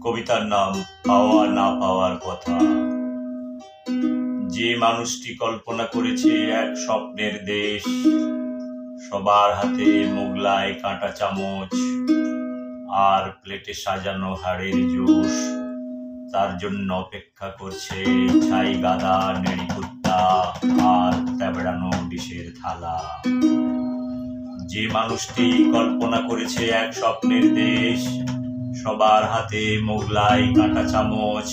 কবিতার নাম পাওয়া না পাওয়ার কথা। যে মানুষটি কল্পনা করেছে এক স্বপ্নের দেশ, সবার হাতে মোগলাই কাঁটা চামচ আর প্লেটে সাজানো হাড়ের জুস, তার জন্য অপেক্ষা করছে ছাই গাদা, নেড়ি কুত্তা আর তেবড়ানো ডিশের থালা। যে মানুষটি কল্পনা করেছে এক স্বপ্নের দেশ, সবার হাতে মোগলাই কাঁটা চামচ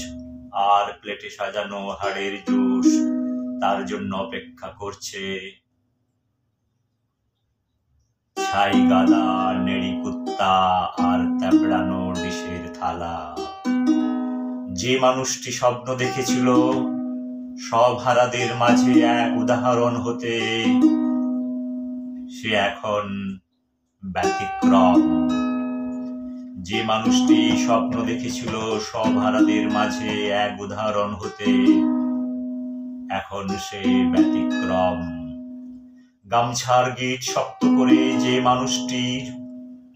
আর প্লেটে সাজানো হাড়ের জুস, তার জন্য অপেক্ষা করছে ছাই গাদা, নেড়ি কুত্তা আর তেবড়ানো ডিশের থালা। যে মানুষটি স্বপ্ন দেখেছিল সব হারাদের মাঝে এক উদাহরণ হতে, সে এখন ব্যতিক্রম। যে মানুষটি স্বপ্ন দেখেছিল সব হারাদের মাঝে এক উদাহরণ হতে, এখন সে ব্যতিক্রম। গামছার গিট শক্ত করে যে মানুষটির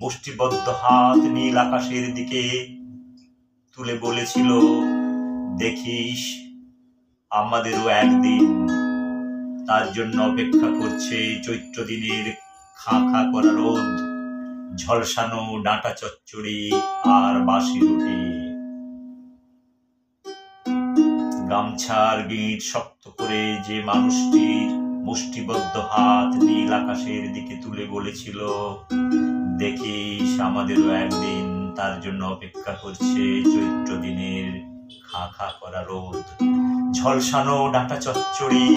মুষ্টিবদ্ধ হাত নীল আকাশের দিকে তুলে বলেছিল, দেখিস আমাদেরও একদিন, তার জন্য অপেক্ষা করছে চৈত্র দিনের খাঁ খাঁ করা রোদ, ঝলসানো ডাঁটা চচ্চড়ি আর বাসি রুটি। গামছার গিঁট শক্ত করে যে মানুষটির মুষ্টিবদ্ধ হাত নীল আকাশের দিকে তুলে বলেছিল, দেখিস আমাদেরও একদিন, তার জন্য অপেক্ষা করছে চৈত্র দিনের খাঁ খাঁ করা রোদ, ঝলসানো ডাঁটা চচ্চড়ি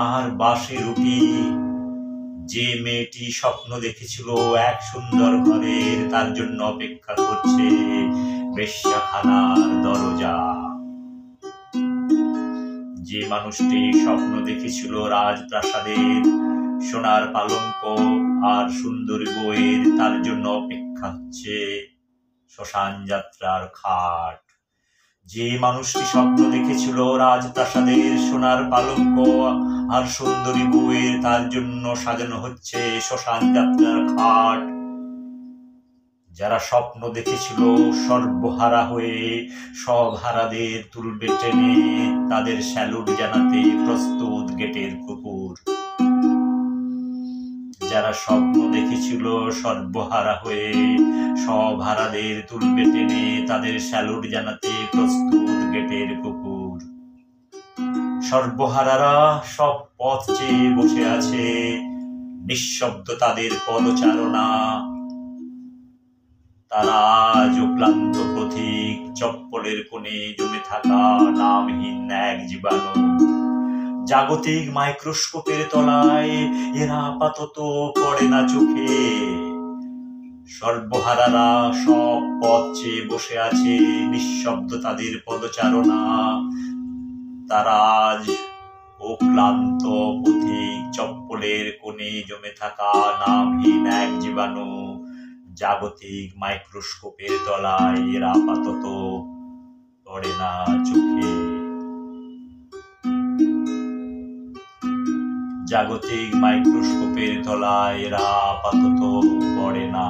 আর বাসি রুটি। যে মেয়েটি স্বপ্ন দেখেছিল এক সুন্দর ঘরের, তার জন্য অপেক্ষা করছে বেশ্যাখানার দরজা। যে মানুষটি স্বপ্ন দেখেছিল রাজপ্রাসাদের সোনার পালঙ্ক আর সুন্দরী বইয়ের, তার জন্য অপেক্ষা হচ্ছে শ্মশান যাত্রার খাট। যে মানুষটি স্বপ্ন দেখেছিল রাজপ্রাসাদের সোনার পালঙ্ক আর সুন্দরী বউয়ের, তার জন্য সাজানো হচ্ছে শ্মশান যাত্রার খাট। যারা স্বপ্ন দেখেছিল সর্বহারা হয়ে সব হারাদের তুলবে টেনে, তাদের স্যালুট জানাতে প্রস্তুত গেটের কুকুর। যারা স্বপ্ন দেখেছিল সর্বহারা হয়ে সব হারাদের তুলবে টেনে, তাদের স্যালুট জানাতে প্রস্তুত গেটের কুকুর। সর্বহারারা সব পথ চেয়ে বসে আছে, নিঃশব্দ তাদের পদচারণা। তারা আজ ক্লান্ত পথিক, চপ্পলের কোণে জমে থাকা নামহীন এক জীবাণু। জাগতিক মাইক্রোস্কোপের তলায় এরা আপাতত পড়ে না চোখে। সর্বহারারা সব পথ চেয়ে বসে আছে, নিঃশব্দ তাদের পদচারণা। তারা আজ ক্লান্ত পথিক, চপ্পলের কোণে জমে থাকা নামহীন এক জীবাণু। জাগতিক মাইক্রোস্কোপের তলায় এরা আপাতত পড়ে না চোখে। জাগতিক মাইক্রোস্কোপের তলায় এরা আপাতত পড়ে না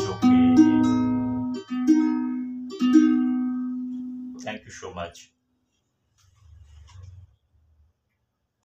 চোখে। Thank you so much.